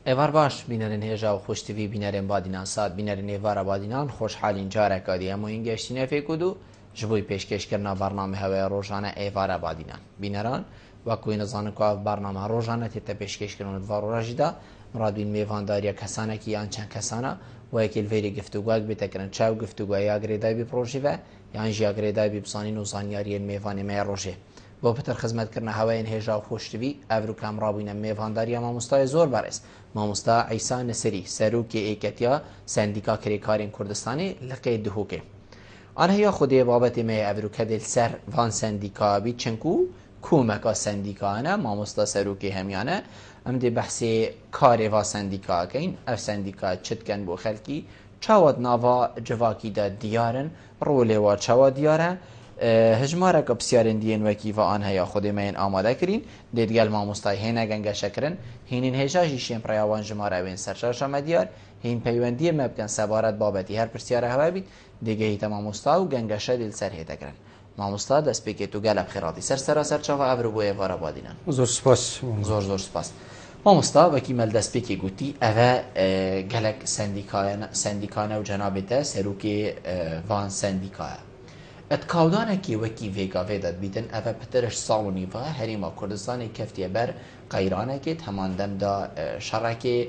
ایوار باش بینرین هجا و خوشتوی بینرین بادینان ساد بینرین ایوارا بادینان خوشحالین جاره کادی همو این گشتینه فیکودو جبوی پیشکش کرنا برنامه هوای روزانه ایوارا بادینان بینران وکوی نزان که برنامه روزانه تیتا پیشکش کرنا دوارو راجدا مرادوین میوانداریا کسانه کی آنچن کسانه و یکی الویری گفتگوها بیتکرن چاو گفتگوها یا گریدای بی پروژه و یا جیا گریدای بی بسانین و زانیاری میوانی می روزه با پتر خدمت کردن هوای هجا و خوشتوی افرو کام رابین میوانداری ماموستای زور برس ماموستا عیسی نصری سروک ایکتیا سندیکا کریکارین کردستانی لقی دهوکه آنها یا خودی بابت می افرو کدل سر وان سندیکا بی چنکو کومکا سندیکا انا ماموستا سروک همیانه ام دی بحثی کاری و سندیکا کین اف سندیکا چتکن بو خلکی چاود ناوا جواکی دا دیارن رولی و چاود دیاره هجماره که بسیارن دین وکی و آنها یا خود من آماده کرین دیدگل ما مستای هینه گنگه شکرن هینین هجاجی شیم پریوان جماره وین سرچارش مدیار هین پیوندی مبکن سبارت بابتی هر پرسیار هوا بید دیگه هیت ما مستا و گنگه شدیل سر هیته کرن ما مستا دست بکی تو گلب خیراتی سر چاوا ابرو بوی وارا بادینن زور سپاس زور سپاس ما مستا وکی مل دست بکی گوتی اوه گلک سندیکانه و جنابته سروکی وان سندیکانه اتکاودانه کی وکی ویگا ویداد بیتن اوه پترش سالونی و هریما کردستانی کفتیه بر قیرانه که تماندم دا شرکی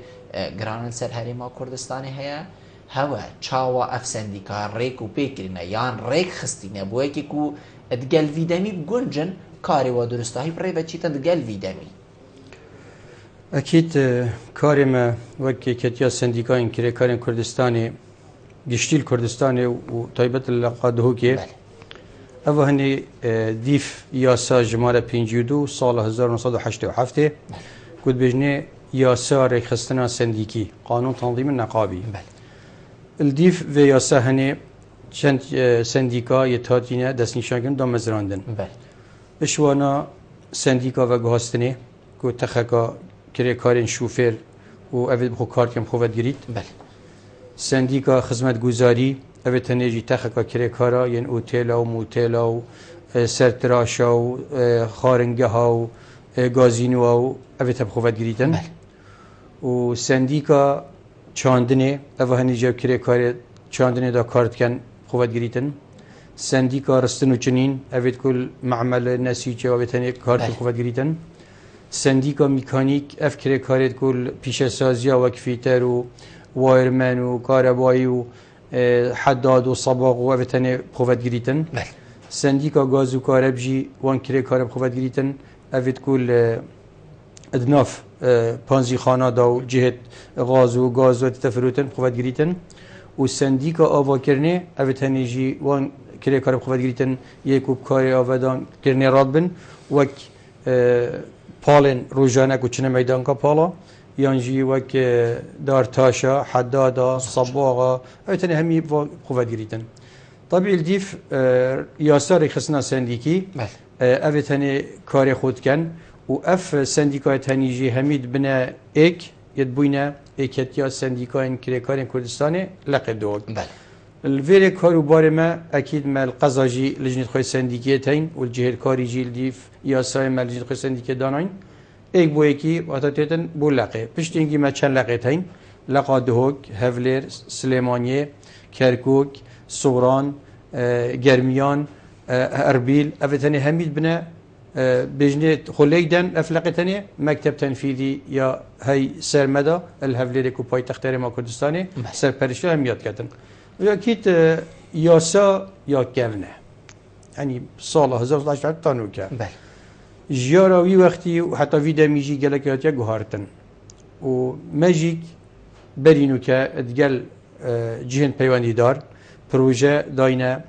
گرانن سر هریما کردستانی هیا هوا چاوا اف سندیکا ریکو پیکرینه یان ریک خستینه بوه که کو ادگل ویدمی بگنجن کاری و درستایی برای بچیتا ادگل ویدمی اكيد كارم وكي كتيا سنديكاين كري كارن كردستاني جشتيل كردستاني وطيبة اللقاده كي اوه هني ديف ياسا جمارة بينجيودو سال 1987 كود بجني ياسا ريخستنا سنديكي قانون تنظيم النقابي الديف في ياسا هني چند سنديكا يتهاتينا دست نشانكن دا مزراندن اشوانا سنديكا و گهاستني كو تخكا كري كارين شوفير و اوید بخو کار کم خوبت گرید سندیکا خدمت گذاری اوید تنیجی تخکا کری کارا ین اوتیلا و موتیلا و سرتراشا و خارنگه ها و گازینو و اوید تب خوبت گریدن و سندیکا چاندنه اوه هنی جاب کری کار چاندنه دا کارت کن خوبت گریدن سندیکا رستن و چنین اوید کل معمل نسیجه و اوید تنی کارت خوبت گریدن سندیکا میکانیک افکر کارت کل پیش سازی و کفیتر و وایرمن و کاربایی و حداد و صباغ و اوتنه خوفت گریتن سندیکا گاز و کاربجی وان کره کارب خوفت گریتن اوت کل ادناف پانزی خانه دا و جهت غاز و گاز و تفروتن خوفت گریتن و سندیکا آوا کرنه اوتنه جی وان کره کارب خوفت گریتن یکوب کاری آودان کرنه راد بن وک پالن روزانه کوچنه میدان کا پالا یانجی وک دارتاشا حدادا صباغا ایتنه همی قوت گریتن طبیعی الدیف یاسار خصنا سندیکی ایتنه کار خود کن و اف سندیکای تنیجی همید بنا ایک ید بوینا ایکتیا سندیکای کارین کردستانی لقب دوگ الفيري كارو بارما أكيد ما القزاجي لجنة خوي سنديكيتين والجهة كاري جيل ديف ياساي ما لجنة خوي سنديكيت دانين إيك بويكي واتاتيتن بولاقي بشتينجي ما تشان لاقيتين لقا دهوك هفلير سليمانية كركوك صوران جرميان أربيل أفتني هميد بنا بجنة خليدن أفلقتني مكتب تنفيذي يا هاي سرمدا الهفلير كوباي تختاري ما كردستاني سر برشة هم ياد كتن أكيد ياسا يا كفنه يعني سال 1910 تانوكا جياراوي وقتي وحتى في دميجي قالك يا جوهرتن وماجيك برينوكا اتقال جهن بيواني دار بروجه داينا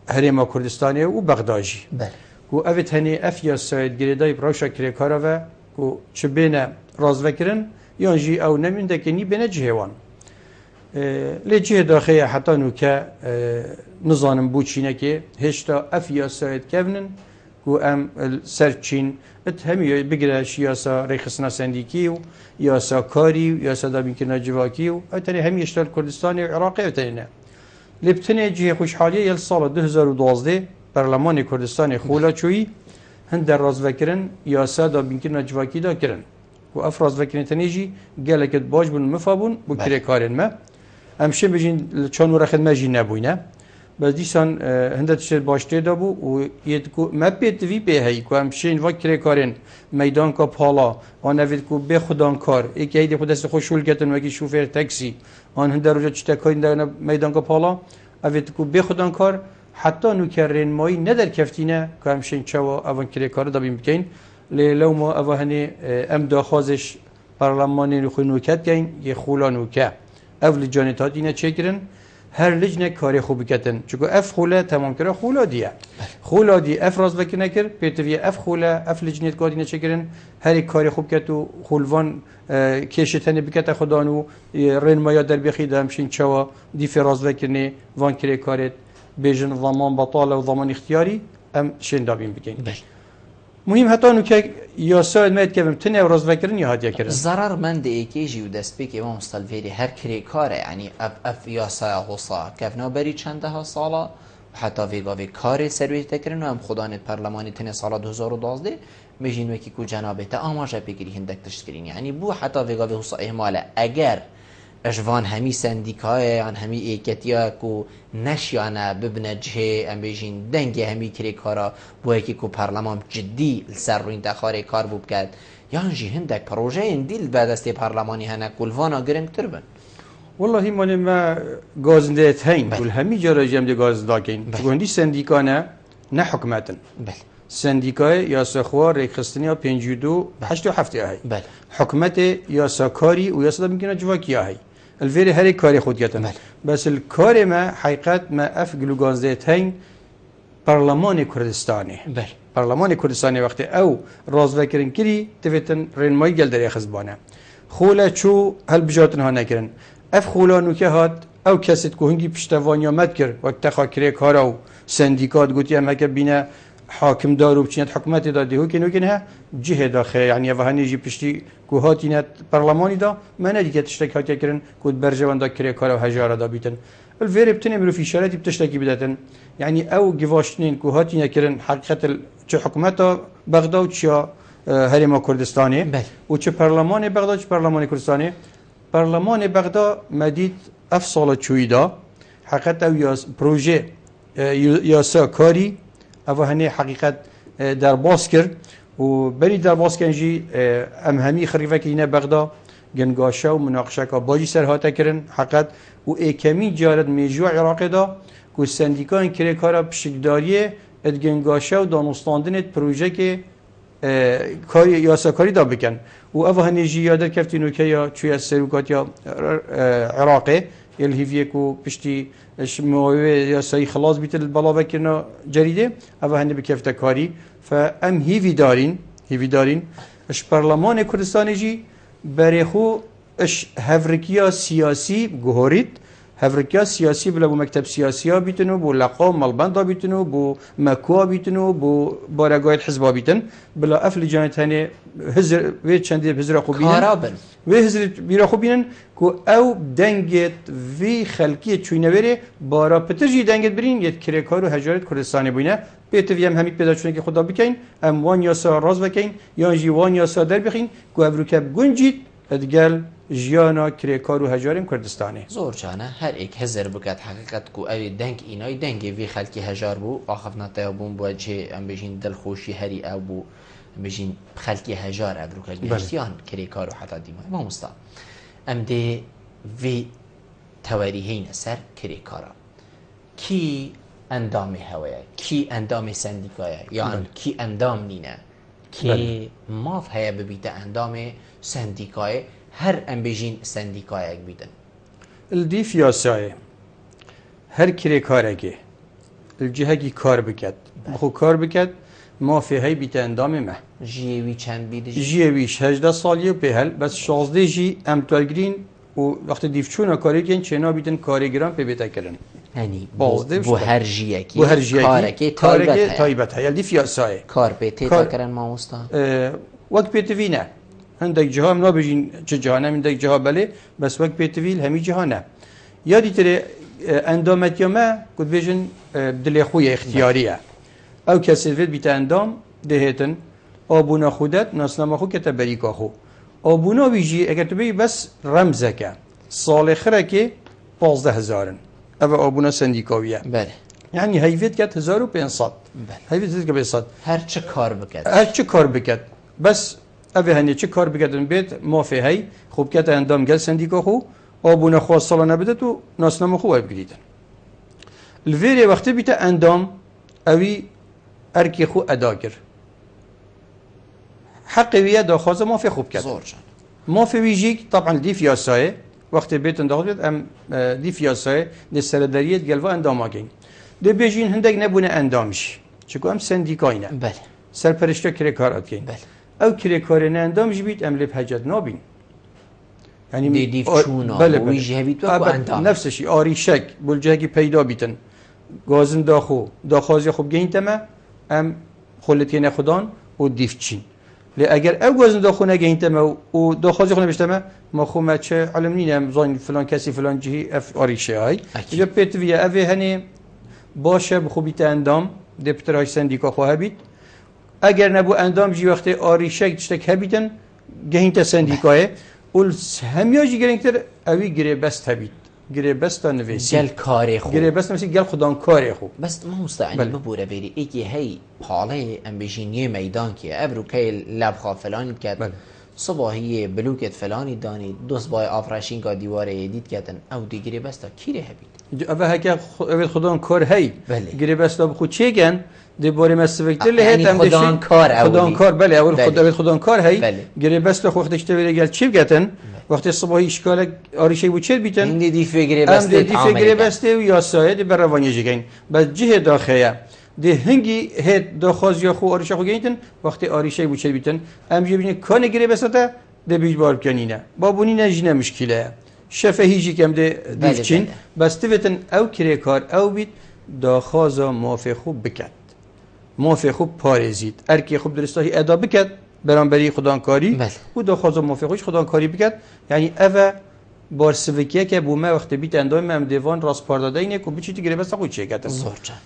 هريما كردستاني وبغداجي وأفت هني أفيا سايد قريداي بروشا كريكارافا وشبينا رازفكرن يانجي أو نمين دكني بين جهوان لجه داخل حتى نوكا نظام بوچينه که هشتا افيا سايد كفنن و ام سرچين اتهمي بگره شياسا ريخصنا سنديكي و ياسا كاري و ياسا دابينكنا جواكي و اتني هم يشتغل كردستاني و عراقي اتنينا لبتني جهه خوشحاليه يل سال 2012 برلمان كردستاني خولا چوي هند راز وكرن ياسا دابينكنا جواكي دا كرن و کو افراز وکرین تنیجی گله که باج بون مفابون بو کری کارن ما امشه بجین چون ورا خدمه جی نبوینه بس دیسان هندت شد باشته دابو و یه کو ما بیت وی به هی کو امشه این وکر کارن میدان کا پالا آن اوید کو به خودان کار یکی ایده خود است خوشول کتن وکی شوفر تاکسی آن هند روزا چتا کاین در میدان کا پالا اوید کو به خودان کار حتی نوکرین مایی ندر کفتینه که همشین چوا اون کری کار دابیم بکن لو ما اوهنی ام داخوازش پارلمانی رو نوکت کن یه خولا نوکه اول جانتات اینه چه کرن هر لجنه کاری خوب کتن چون اف خوله تمام کرده خولا دیه خولا دی اف راز بکنه کر پیتوی اف خوله اف لجنه کاری اینه چه کرن هر کاری خوب کتو خولوان کشتنی بکت خدانو رن مایا در بخید همشین چوا دی فراز بکنه وان کری کارت بیشن ضمان بطاله و ضمان اختیاری ام شین دابیم بکن مهم حتی نوکه یاسا مید که تنه راز بکرن یا هدیه کردن ضرر من ده ایکیجی و دست بی که ما مستلفیری هر کری کاره یعنی اف یاسا غصا کفنا بری چنده ها سالا حتی ویگاوی کار سرویت تکرن و هم خدانت پرلمانی تنه سالا 2012 میجین وکی کو جنابه تا آماجه بگیری هندک تشکرین یعنی بو حتی ویگاوی غصا احماله اگر اجوان همی سندیکای عن همی ایکتیا کو نشیانه ببنه جه ام بیجین دنگ همی کری کارا بو یکی کو پارلمان جدی سر رو انتخار کار بوب کرد یان جی هندک پروژه این دیل بعد از پارلمانی هنه کلوانا گرنگ تربن والله مال ما گازنده تاین کل همی جرا جم دی گاز داکین گوندی سندیکانه نه حکومتن بله سندیکای یا سخوار ریخستنی 52 87 هی بله حکومت یا سکاری و یا صدا میکنه جواکی هی الفيري هري كاري خود جاتن بس الكاري ما حقيقة ما أفقلوا غازيتين برلمان كردستاني برلمان كردستاني وقت أو راز فكرن كري تفتن رين ماي جل دري خزبانه خوله شو هل بجاتن ها نكرن اف خولا نوكه هات او كسيت كوهنجي بشتوانيا مدكر وقت خاكري كارو سنديكات قلت يا مكا بينا حاكم دارو بچينت حكومت دادي هو كنوكنها جهه داخل يعني وهني جي بشتي كوهاتينت برلماني دا ما ندي كتشتكي هات كرن كود برجوان دا كري كارو هجاره دا بيتن الفيري بتنمرو في شارتي بتشتكي بداتن يعني او جواشتنين كوهاتينا كرن حقيقه حكومت بغداد وشا هرم كردستاني وش برلمان بغداد وش برلمان كردستاني برلمان بغداد مديد افصل شويدا حقيقه او بروجي ياسا كاري او هني حقيقه در باسكر وبري در باسكنجي ام همي خريفكينا بغداد جنگاشا ومناقشه کا باجي سر هاتا كرن حقيقه و اكمي جارد ميجوع عراق دا کو سندیکان کری کارا پشتگداری ادگنگاشا و دانستاندن پروژه که کاری یاساکاری دا بکن و اوه هنیجی یادر کفتینو که یا چوی از سروکات یا عراقه الهیویه کو پشتی مویوه یاسایی خلاص بیتل بالا بکرنا جریده اوه هنی بکفته کاری فام هیوی دارین اش پارلمان کردستانی جی برخو اش هفرکیا سیاسی گهورید هفرکیا سیاسی بلا بو مکتب سیاسی ها بیتنو بو لقام مالبند ها بیتنو بو مکوا بیتنو بو بارگاهت حزب ها بیتن بلا افل جانت هنی هزر وی چندی هزر خوبینن کارابن وی هزر بیرا خوبینن کو او دنگت وی خلقی چوینوری بارا پترجی دنگت برین یت کرکار و هجارت کردستانی بینه بیتویم همی پیدا چونه که خدا بکین ام وان یاسا راز بکین یا جی وان یاسا در بخین کو ابروکب گنجید ادگل جیانا کریکار و هجارم کردستانی زور جانه هر ایک هزر بکت حقیقت کو اوی دنگ اینای دنگ وی خلکی هجار بو آخف نتایبون بو چه ام بجین دلخوشی هری او بو بجین خلکی هجار ابروکت بیشتیان کریکار و حتی دیمای ما مستا ام ده وی تواریهین سر کریکارا کی اندام هوایه کی اندام سندیکایه یعنی کی اندام نینه کی ماف هیا ببیته اندام سندیکای هر ام بجین سندیکای اک بیدن الدیف یاسای هر کری کاره که الجهه کی کار بکد خو کار بکد مافی هی بیته اندام ما جیوی چند بیده جیویش 18 سالیه به هل بس 16 جی امتالگرین و وقت دیفچونا کاری کن چنا بیتن کارگران به بیته کرن یعنی بو هر جیه کی کارکی تایبت هی الدیف یاسای کار به تیتا کرن ما مستا وقت بیتوینه هندك جهة من بيجين جهانه من دك جهة بله بس وقت بيتويل همي جهانه يادي ترى اندامت يوما قد بيجن بدل خويا اختياريه او كسيفيت بيت اندام دهتن ابونا خودت ناسنا ما خو كتبريك اخو آبونا ویجی اگر تو بی بس رمزه که سال خره که 15,000 اوه آبونا سندیکاویه بله یعنی هیوید کت 1500 هیوید که 500 هر چه کار بکرد هر چه کار بکرد بس اوه هنی چه کار بکردن بیت مافی هی خوب کت اندام گل سندیکا خو آبونا خواست سالا نبده تو ناسنامه خو اب گریدن الویری وقتی بیت اندام اوی ارکی خو ادا کرد حقیقیه داخوازه مافی خوب کرد زور جان مافی ویجیک طبعا دی فیاسایه وقتی بیتن داخل بیت ام دی فیاسایه دی سرداریت گلوا اندام آگین دی بیجین هندگ نبونه اندامش چکو ام سندیکاینه بله سرپرشته کری کار اتگین بله او کری کاری نه اندامش بیت ام لب حاجت نابین دی دیف چونا بله ویجی هبیت و اندام نفسشی آری شک بلجهگی پیدا بیتن گازن داخوازی خوب گین تمه ام خلتین خدان و دیف چین لی اگر او گازن داخونه گین تمه و داخوازی خونه بشتمه ما خو ما چه علم نینم زان فلان کسی فلان جهی اف آری شای یا پیت ویا اوه هنی باشه بخوبیت اندام دپترهای سندیکا خواه بیت اگر نبو اندام جی وقت آری شک تشتک هبیتن گهین تا سندیکاه اول همیاجی گرینگتر اوی گره بست هبیت گره بست نویسی گل کاری خوب گره بست مثل گل خدان کاری خوب بس ما مستعني ببوره بيري ايكي هي حالي ام بيجينيه ميدان كي ابرو كي لبخا فلاني كات صباحيه بلوكت فلاني داني دوس باي افراشين كا ديواره يديد كاتن او ديگري بس تا كيري هبيت اوه هكا اوه خدان کار هی بله گره بست بخو چه گن دی باره مسوکتر لهت هم خدان کار اولی خدان کار بله اول خدان کار هی بله گره بست خو وقتی چه گل چی گتن وقتی صبحی اشکال آریشه بود چه بیتن این دی فکری بسته ام دی فکری بسته و یا سایه دی بروانی جگین بس جه داخله دی هنگی هد داخاز یا خو آریشه خو گینتن وقتی آریشه بود چه بیتن ام جه بینی کان گره بسته دی بیج بار کنینه بابونی نجینه مشکله شفه هیچی کم دی دیفچین بس تیوتن او کری کار او بیت داخاز موافق خوب بکد موافق خوب پارزید ارکی خوب درستایی ادا بکد برانبری خدانکاری و داخواز موافقش خدانکاری بکد یعنی اوه بار سوکیه که بومه وقت بیت اندام ام دیوان راست پارداده اینه که بیچی دیگه بس خود چه کردن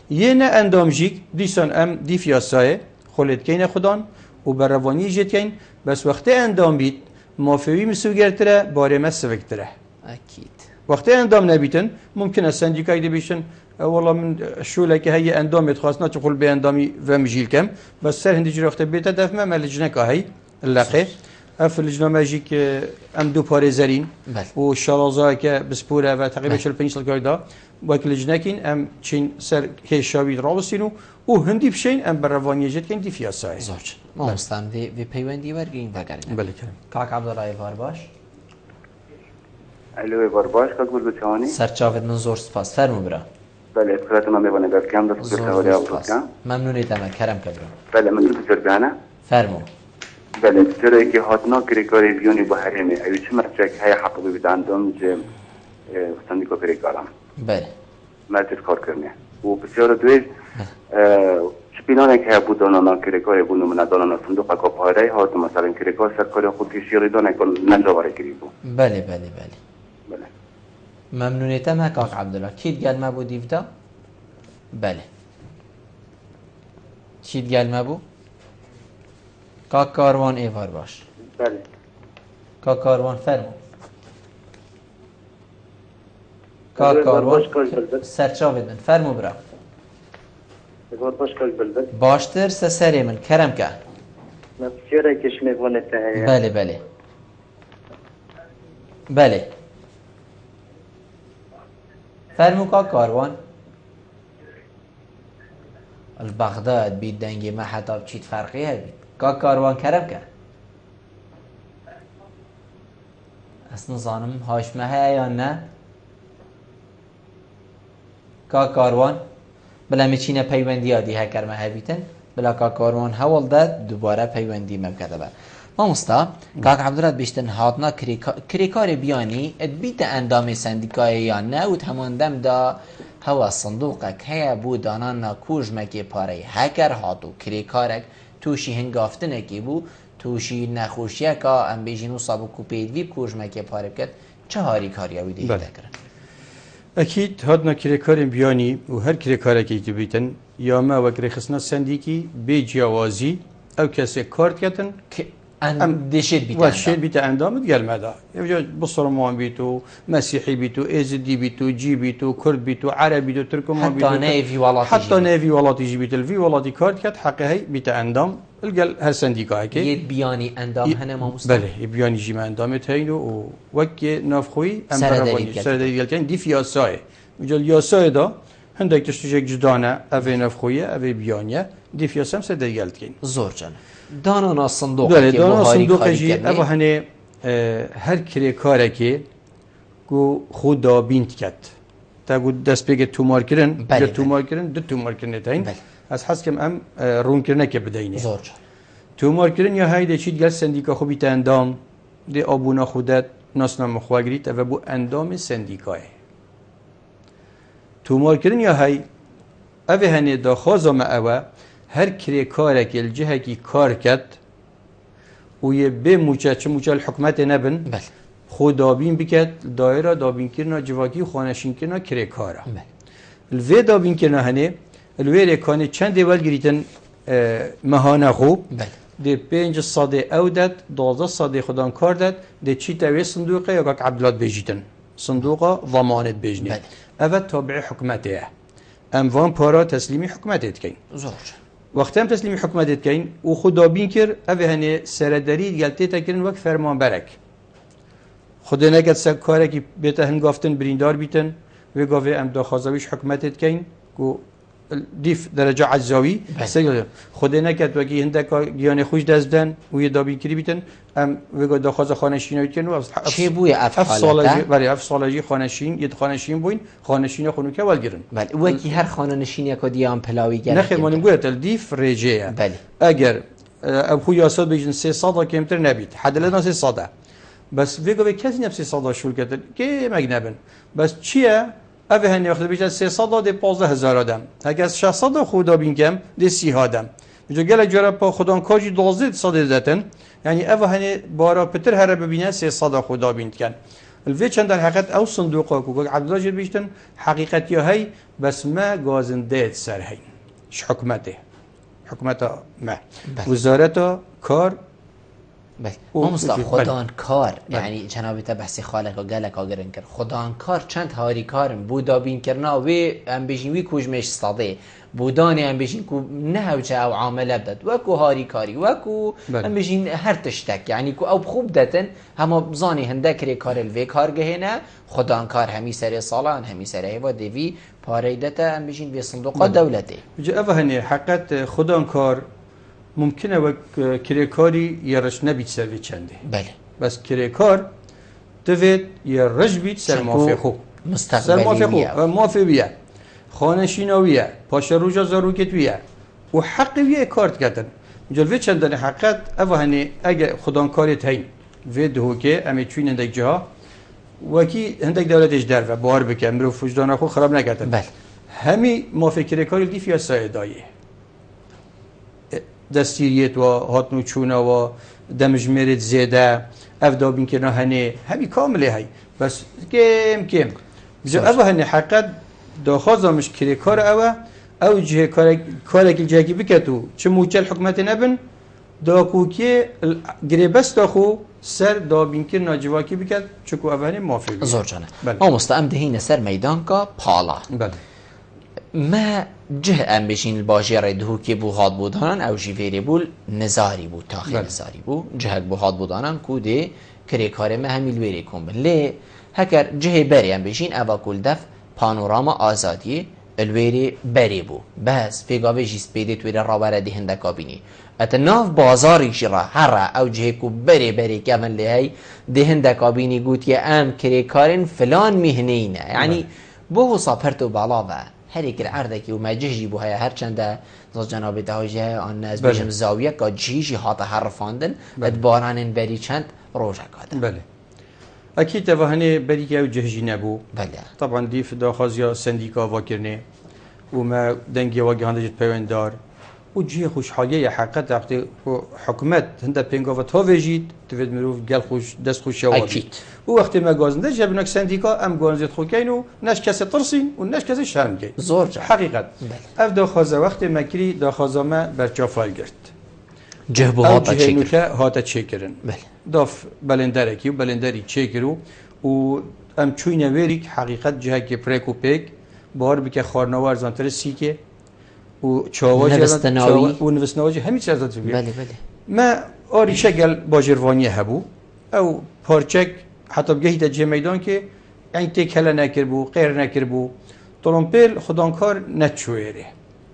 یه نه اندام جیک دیسان ام دی فیاسای خلت کین خدان و بروانی جت کین بس وقت اندام بیت موافقی مسوگرتره باره مسوکتره اكيد وقت اندام نبیتن ممکن است سندیکای دی بیشن والله من شو که هی اندام خواستنا تقول به اندامی و مجیل کم بس سر هندی جرخت بیت دفع ما لجنه که هی لقه اف لجنه ماجیک ام دو پاره زرین و شرازه که بسپوره و تقریبا 45 سال کار دا وقت لجنه کین ام چین سر که شاوید رابسینو و هندی بشین ام بروانی جت کین دی فیاسای زوج ما مستم دی پیوندی ورگین وگرین بله کریم کاک عبدالله وارباش الو بارباش کاک گلبچانی سرچاوت من زور سپاس فرمو برا بله اذكرت ما بيبغى نقدر كم ده فكرة هوري أفريقيا ممنونی تمام کرم کبرا بله من دوست جربانه فرمو بله ترى که هاتنا كريكاري بيوني بحرمي أيش مرتك هاي حق بيبدأ عندهم ج صندوق كريكارم بله ما تذكر كرني وبسيارة دويج شبينانه که بودن آن كريكاري بودن من دارن صندوق کاپاره هات مثلا كريكار سرکاری خود کشیری دانه کن نجواره کریبو بله بله بله بله ممنونیتم ها کاک عبدالله کیت گل ما بو دیفتا بله کیت گل ما بو کاک کاروان ایوار باش بله کاک کاروان فرمو کاک کاروان سرچاوید من فرمو برا باشتر سسری من کرم که نفسیاره کش میوانه تهیه بله بله بله فرمو کاک کاروان البغداد بید دنگی ما حتی بچید فرقی هبید کاک کاروان کرم که اصلا زانم هاشمه های یا نه کاک کاروان بلا میچینه پیوندی آدی ها کرمه هبیتن بلا کاک کاروان هول داد دوباره پیوندی مبکده بر ما مستا کاک عبدالله بیشتن هاتنا کریکار بیانی ادبیت اندام سندیکای یا نه و تماندم دا هوا صندوقك هيا بو دانانا كوجمكي باري هكر هاتو كريكارك توشي هنگافتنكي بو توشي نخوشيكا ام بيجينو صابو كوبيد ويب كوجمكي باري بكت چه هاري كارياوي دي تكرن اكيد هادنا كريكارين بياني و هر كريكاركي تبيتن يا ما وكري خصنا سنديكي بي جوازي او كسي كارت كتن دشید بیت و شید بیت اندام گلمدا یه بسرمان بیتو مسیحی بیتو ازدی بیتو جی بیتو کرد بیتو عربی بیتو ترکمان بیتو حتی نوی ولاتی جی بیتو الوی ولاتی کارت کرد حقه هی بیت اندام الگل هر سندیکایی که یه بیانی اندام هنه ما مستم بله بیانی جی من اندام تینو و وکی نافخوی سردری گل کن دیف یاسای وجل یاسای دا هندک تشتیج جدانه اوی نافخویه اوی بیانیه دیف یاسم سردری گل کن زور جانه دانا صندوق بله دانا صندوق جی اما هنه هر کری کاره که گو خدا بینت کت تا گو دست بگه تومار کرن تومار کرن دو تومار کرن تاین از حس کم ام رون کرنه که بدهینه زور جان تومار کرن یا هایده چید گل سندیکا خوبی تا اندام دی آبونا خودت ناسنا مخواگریت و بو اندام سندیکاه تومار کرن یا های اوه هنه دا خوازم اوه هر کری کاره که الجهه کی کار کد و یه به موچه چه موچه الحکمت نبن خود دابین بکد دایره دابین کرنا جواکی خانشین کرنا کری کاره الوی دابین کرنا هنه الوی رکانه چند دیول گریتن مهانه خوب ده 5 ساده او داد 12 ساده خودان کار داد ده چی توی صندوقه یا که عبدالات بجیتن صندوقه ضمانت بجنی اوه تابع حکمته اموان پارا تسلیمی حکمتت کن زور وقتی هم تسلیمی حکمتت کن و خدا بین کر اوه هنه سرداری گلتی تا کرن وقت فرمان برک خدا نگد سر کاره که بیتا هنگافتن بریندار بیتن و گاوه ام داخازویش حکمتت کن که دیف درجه عزاوی خدا نگد وقتی هندک گیان خوش دست بدن و یه دابین کری بیتن ام وگا داخاز خانشین کن و چه بوی افصالجی برای افصالجی خانشین یه خانشین بوین خانشین خونو که ول گرن بله وکی هر خانشین یک دیام پلاوی گرن نخیر مانیم گوید الدیف رجیه بله اگر ابو یاساد بیشن 300 کمتر نبید حداقل 300 بس وگا به کسی نب 300 شول کرد که مگنبن بس چیه اوه هنی وقت بیشتر 300 ده 15000 آدم اگر 600 خدا بین کم ده 30 آدم جو گله جرا پا خودان کاجی 12 ساده دادن یعنی اوه هنی بارا پتر هر ببینه 300 خدا بین کن الوی چند در حقیقت او صندوق کو عبدالله جل بیشتن حقیقتی هی بس ما گازنده سر هی ش حکمته حکمت ما وزارت کار بله ما مصطفی خدان کار یعنی جناب بحث خالق و گلک آگرن کرد خدان کار چند هاری کارم بودا بین کرنا و ام بیشین وی کوجمش صاده بودانی ام بیشین کو نه وجه او عامله بدد و کو هاری کاری و کو ام بیشین هر تشتک یعنی کو او خوب دتن هم بزانی هندک ری کار الوی کار گهنه خدان کار همی سر سالان همی سر ایوا دیوی پاریدته ام بیشین به صندوق دولتی جو اوهنی حقیقت خدان کار ممکنه و کریکاری یارش نبید سر چنده بله بس کریکار دوید یا رج بید سر مافی خو سر مافی خو مافی بیه خانشیناویه پاشا روجا زاروکت بیه و حقی بیه کارت کردن جلوه چندن حقیقت اوه هنی اگه خدان کاری تاین وی دهو که امی چوین هندک جها وکی هندک دولتش در و بار بکن مرو فجدان خو خراب نکردن بله همی مافی کریکاری دی فیا سایدایه دستیریت و هاتنو چونه و دمجمرت زیده افدا بین که هنی همی کامله هی بس کم جو اوه هنی حقیقت داخازمش کری کار او جه کاری که جهی بکتو چه موچل حکمت نبن دا کوکی گریبست داخو سر دا بین که ناجواکی بکت چکو اوه هنی مافی بید زور جانه ما مستعم دهین سر میدان که پالا بله ما جه ام بشین الباجر دهو که بو هاد بودانن او جیویری بول نزاری بود تاخیر نزاری بود جه بو هاد بودانن کوده کری کار ما همیل ویری کن بن لی هکر جه بری ام بشین اوا کل دف پانوراما آزادی الویری بری بو بس فیگاوی جیس بیدی توی راوره دهنده کابینی ات ناف بازاری جرا هر او جه کو بری کمن لی هی دهنده کابینی گوت یا ام کری کارن فلان مهنینه یعنی بو صابرتو بالاوه هر یک عرضه که و مجهجی بو های هر چنده زاد جناب دهاجه آن از بیشم زاویه که جیجی هات حرفاندن اد بارانن بری چند روژه کادن بله اكيد توهني بريكا وجهجي نبو بله طبعا دي في داخازيا سنديكا واكرني وما دنگي واجهاندجت بيوندار وجي خوشحاليه حقيقه وقت حكومت هنده بينغا توجيت تفيد مروف قال خوش دست خوش شوادي اكيد ووقت ما غازنده جبناك سنديكا ام غازيت خوكاينو ناش كاسه ترسين وناش كاسه شرمجي زور حقيقه اف داخازا وقت مكري داخازا ما برچافال گرت جه بو هاتا چه نوکه هاتا چه کرن داف بلندرکی و بلندری چه کرو و ام چوینه ویریک حقیقت جه که پرک و پیک بار بکه خارنوار زانتر سیکه و چاواجه و نوستناواجه همین چیز ازاد بگه بله بله ما آری شگل باجروانی هبو او پارچک حتی بگه هیتا جه میدان که یعنی تکهله نکر بو غیر نکر بو ترومپل خدانکار نچویره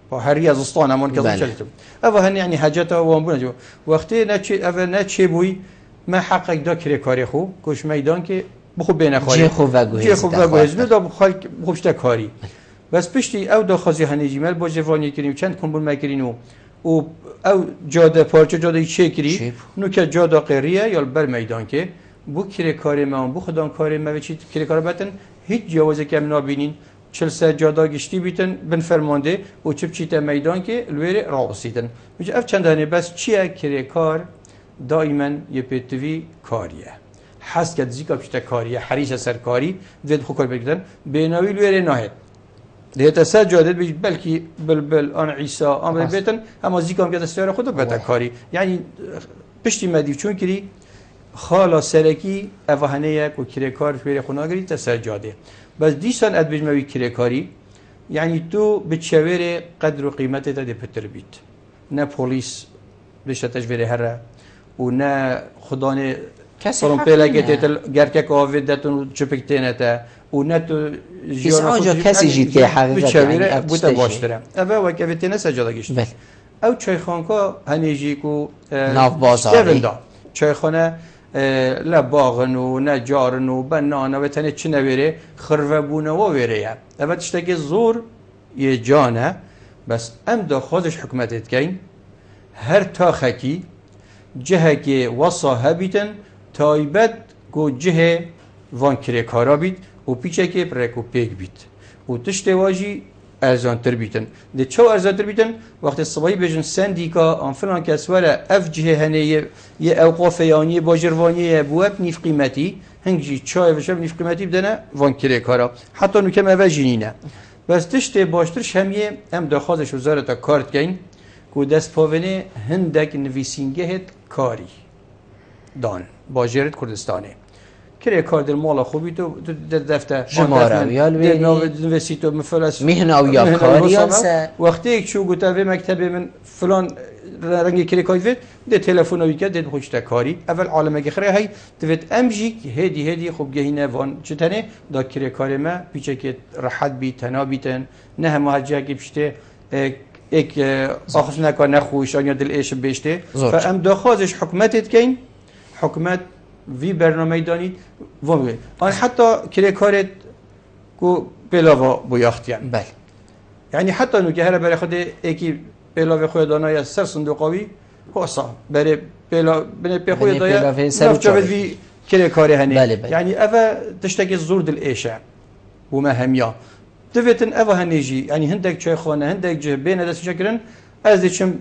با هری از استان امان که چلتم اوه هن یعنی حاجت وان بونه جو وقتی نچ اوه نچ بوی ما حقق دا کری کاری خو کوش میدان که بخو بین خواهی جه خوب و گوهز دا بخوای خوبشت کاری بس پشتی او دا خازی هنیجی مل با جوانی کریم چند کنبول مکرینو او جاده پارچه جاده چه کری نو که جاده غیریه یا بر میدان که بو کری کاری ما بو خدان کاری ما و چی کری کار بتن هیچ جوازه کم نبینین 40 جاده گشتی بیتن بن فرمانده و چپ چیته میدان که لویر راوسیدن میگه اف چندانه بس چیه کری کار دائما یه پتوی کاریه حس که زیکا پشت کاریه حریص سرکاری دید خو کار بگیرن بیناوی لویر نهید ده سر جاده بيجي بلكي بل انا عيسى امر بيتن اما زيكم كده استيار خود بتا كاري يعني پشتی مدی چون کری خالا سرکی اوهنه کو کری کار فیر خوناگری تسر جاده بس دیسان اد بجموی کری کاری یعنی تو بتشاور قدر و قیمت تا دی پتر بیت نه پلیس بشتش ویره هره و نه خدانه فرمپلا گتل گرکک آویدتون چپکتینه تا و نه تو جیانا کسی جید که حقیقت یعنی بوده باشتره اوه وکه ویتینه سجاده گشت او چایخانکا هنیجی کو ناف بازاری چایخانه لا باغن و نه جارن و بنانه و تنه چی نویره خروه بونه و ویره اوه تشتاکی زور یه جانه بس ام دا خودش حکمتت کن هر تاخکی جهه که وصا هبیتن تایبت کو جهه وان کره کارا بیت و پیچه که پرکو پیک بیت و تشت واجی ارزانتر بیتن ده چو ارزانتر بیتن وقت صبحی بجن سندیکا آن فلان کسواره اف جهه هنه یه اوقاف یانی باجروانی بواب نیف قیمتی هنگجی چای و شب نیف قیمتی بدنه وان کره کارا حتی نکم اوه جنینه بس تشت باشترش همیه هم داخوازش وزارتا کارت گین که دست پاونه هندک نویسینگه کاری دان باجرت کردستانه کره کار در مالا خوبی تو دفتر جماره ویال نویسی تو مفلس مهنه او یا کاریان وقتی یک چو گوته و مکتب من فلان رنگی کره کاری فید ده تلفن اوی که ده خوشت کاری اول عالمه که خیره های دوید امجی هدی خوب گهینه وان چتنه دا کره کار ما پیچه که راحت بی تنا بیتن نه همه هجه که پشته یک آخف نکا نخوش یا دل ایش بیشته فام داخوازش حکمتت کن حکمت وی برنامه دانید وام آن حتی کره کارت کو بلاوا بویاختیم بله یعنی حتی نو که هر برای خود یکی بلاوا خود دانای سر صندوقاوی حسا برای بلا به خود دایا نفجابت وی کره کاری هنی یعنی اوه تشتاکی زور دل ایشه و مهمیا دویتن اوه هنیجی یعنی هندک چای خانه هندک جه بین دست شکرن از دیشم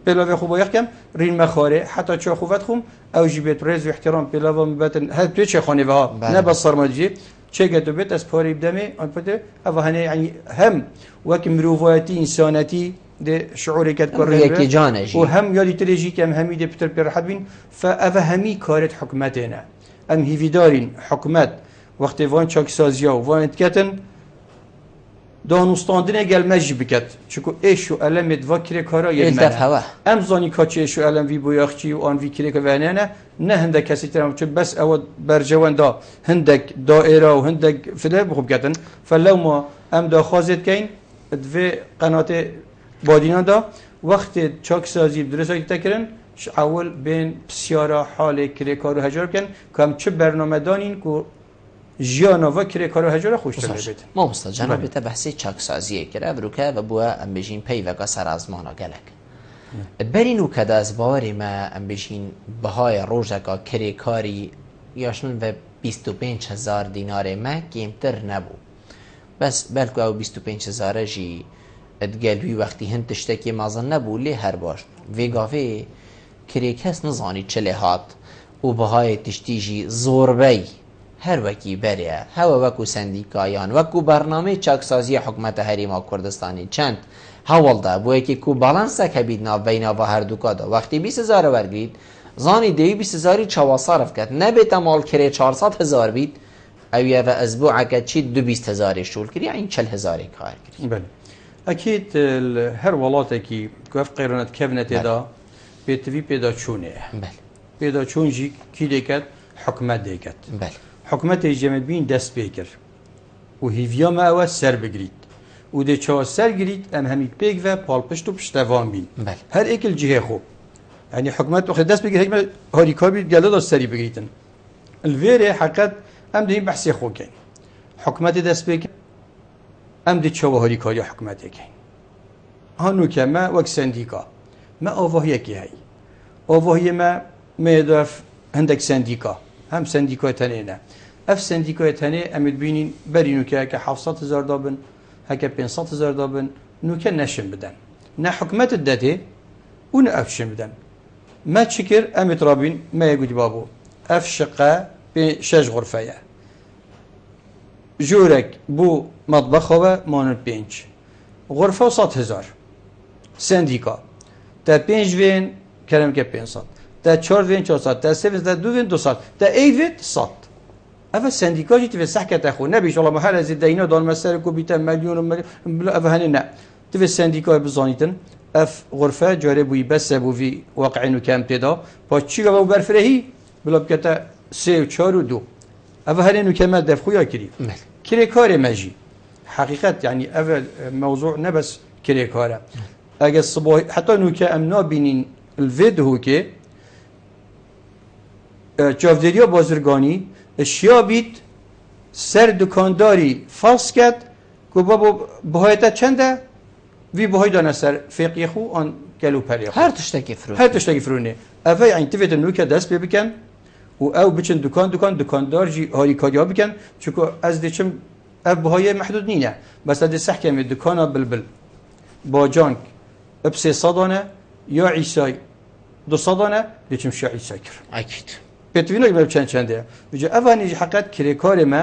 بلاوی خوب یکم رین مخاره حتی چه خوبت خوم او جیبت رز و احترام بلاوا مبتن هر توی چه خانه و نه بس سرمایه‌ای چه گتو بیت از پاری بدمه آن پته او هنی یعنی هم وک مروفاتی انسانیتی ده شعوری کد کرده و هم یادی تریجی که همی ده پتر پر حد بین فاو همی کارت حکمتنا ام هیویدارین حکمت وقتی وان چاک سازیا و وان کتن دانستاندنه گل مجی بکت چکو ایشو علم دوا کره کارا یه منه امزانی کاچه ایشو علم وی بویاخچی و آن وی کره که ونه نه هندک کسی ترم چون بس او برجوان دا هندک دائره و هندک فده بخوب کتن فلو ما ام دا خازد کین دوی قنات بادینان دا وقت چاک سازی درسایی تکرن اول بین بسیارا حال کره کارو هجار کن که هم چه برنامه دانین که جیانا و کره کارو هجار خوش تبرید ما مستد جناب بیت بحثی چاکسازیه کرده بروکه و بوا ام بجین پی وگا سر ازمانا گلک برینو که دست باوری ما ام بجین بهای روژگا کره کاری یاشنون و 25,000 دینار ما کمتر نبو بس بلکو او 25,000 جی ادگلوی وقتی هند تشتکی مازن نبو لی هر باش ویگاوی کره کس نزانی چله هات و بهای تشتی جی زوربی هەر وەکی بەرێ هەوە وەکو سندیکایان وەکو بەرنامەی چاکسازی حکوومەتە هەریما کوردستانی چەند هەوڵدا بۆ یەکێک و باڵانسێک هەبیت ناوبەینەوە هەردووکەدا وەختی 20,000 وەرگیت زانی دەوی 20,000 چاوا صرف کرد نەبێتە ماڵکرێ 400,000 بیت ئەویە بە ئەسبوعەکە چیت 20,000 شول کردی این 40,000 کار کردی. بله ئەکیت هەر وڵاتێکی گوێف قێڕەت کەونە تێدا پێتوی پێدا چوونەیە پێدا چۆنجی کی دەکات حکومەت دەکات حکومەتی ژەمەبین دەست پێ کرد و هیڤیامە ئەوە سەر بگریت و دەچەوە سەرگریت ئەم هەمی پێک بە پاڵپشت و پشتەوان بین هەر ئێکل جهێ خۆ ینی حکومەت وەخت دەست پێ کرد هەریکابی گەلەدا سەری بگریتن الڤێرێ حەقەت ئەم دەین بەحسێ خۆکەین حکومەتی دەست پێ کرد ئەم دەچەوە هەریکاری حکومەتێکەین هەنووکە مە وەک سندیکا مە ئاڤاهیەکی هەی ئاڤاهیە مە مێدەف هەندێک سندیکا هەم سندیکای تەنێنە ئەف سندیکای تەنێ ئەمت بینین بەری نوکەکە 700,000 دابن هەکە 500,000 دابن نوکە نەشم بدەن نە حکومەتت دەدێ و نە ئەف شم بدەن مە چی کرد ئەمت ڕابین مەیە گوتی بابوو ئەف شقە 6 غرفەیە ژوورێک بوو مەطبەخەوە مانن 5 غرفە و 100,000 سندیکا تا 5 وێن کەرەمکە 500 تا 4 وێن 400 تا 3 تا 2 وێن 200 تا 8 وێت 100 ئەفە سندیکاژی تێ سەحکەتە خۆ نەبیش وەڵام هەر ئەزی دەینە دانمە سەر کو بیتە مەلیۆن ئەفە هەنێ نە تێ سندیکای بزانیتن ئەف غرفە جارێ بووی بەسە بووی واقعین و کەم تێدا با چیگە بە بەرفرەهی بڵا بکەتە 3 و 4 و 2 ئەفە هەرێن و کەمە دەفخویا کردی کرێکارێ مەژی حقیقت یعنی ئەvە مەوزوع نەبەس کرێکارە ئەگە سبۆی حتا نوکە ئەم نابینین الڤێ دهوکێ چاودێریە بازرگانی اشیا بیت سەر دوکانداری فاس کرد کو بابا بەهایەتە چەندە وی بەهای دانە سەر فێقی خو ئان گەلوپەرێ هەر تشتێکی فرۆ هەر تشتێکی فرۆنێ ئەفە یعنی تێتە نوکە دەست پێ بکەن و ئەو بچن دوکاندارجی هاریکاریا بکەن چونکە ئەس دەچم ئەف بەهایە محدود نینە بەس دێ سەحکەمێ دوکانە بلبل باجانک ئەب 300 دانە یا عیسای 200 دانە دەچم شیا عیسای کرد ئەکیت پێتوینەک بە چەندێ بجە ئەوانیژ حقەت کرێکارێ مە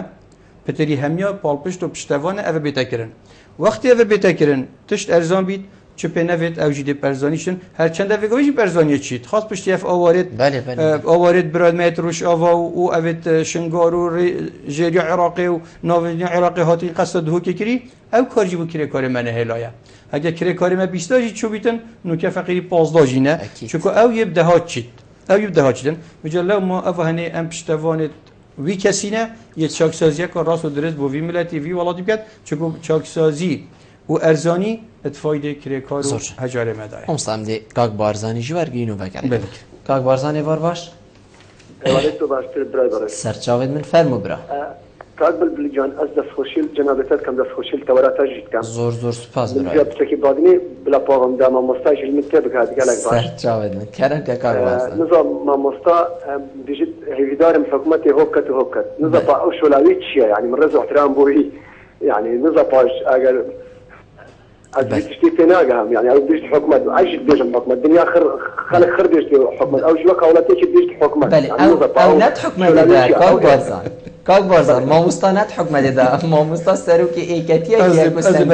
پتەری هەمیا پاڵپشت و پشتەوانە ئەوە بێتەکردن وەختی ئەوە بێتەکردن تشت ئەرزان بیت چ پێ نەوێت ئەوژی دێ پەرزانیشن هەرچەندە vێگەوەژی پەرزانیە چیت خاص پشتی ئەف ئاوارێت برادمێت ڕوش ئاوا و ئەوێت شنگار و ژێری عێراقی و ناوێنی عێراقی هاتی قەسە دهۆکێ کردی ئەو کارجی بوو کرێکارێ مە نەهێلایە ئەگە کرێکارێ مە 20 چوو بیتن نوکە فەقیری 15 ژینە چونکە ئەو یە دەهات چیت ئەو یە دەهات چیتن بجە لەو ما ئەوە هەنێ ئەم پشتەوانێت وی کەسینە یە چاکسازیەکە ڕاست و درست بۆ وی ملەتی وی وڵاتی بکات چونکە چاکسازی و ئەرزانی ئەتفایدە کرێکار و هەجارێ مەدایە ئەمستام دێ کاک بارزانی ژوەرگین و بەگەر کاک بارزانێ وەر باش سەرچاوێت من فەرمو برا کاک بلبلی جان ئەس دەستخۆشیل جەنابەتت کەم دەستخۆشیل تەوەراتە ژیتکەم زۆر سوپاس برا پشتێکی بادنی بلا پاغمدا مامۆستای ژلمت تێ بکات گەلێک باش سەرچاوێت من کەرەم کە کاک بارزان نزا مامۆستا دیژیت هێویدارم حکومەتی هۆبکەت و هۆبکەت نزا با ئەو شۆلاوی چییە یعنی من ڕێز و احترام بۆی یعنی نزا پاش ئەگەر از تشتي تناقهم يعني او ديش حكومه عايش ديش حكومه الدنيا خلق خر ديش حكومه او جوا كولاتي ديش حكومه بله او نت حكومه ده كاك بارزان ما مستند حكومه ده ما مست سروكي ايكاتيه كي مستند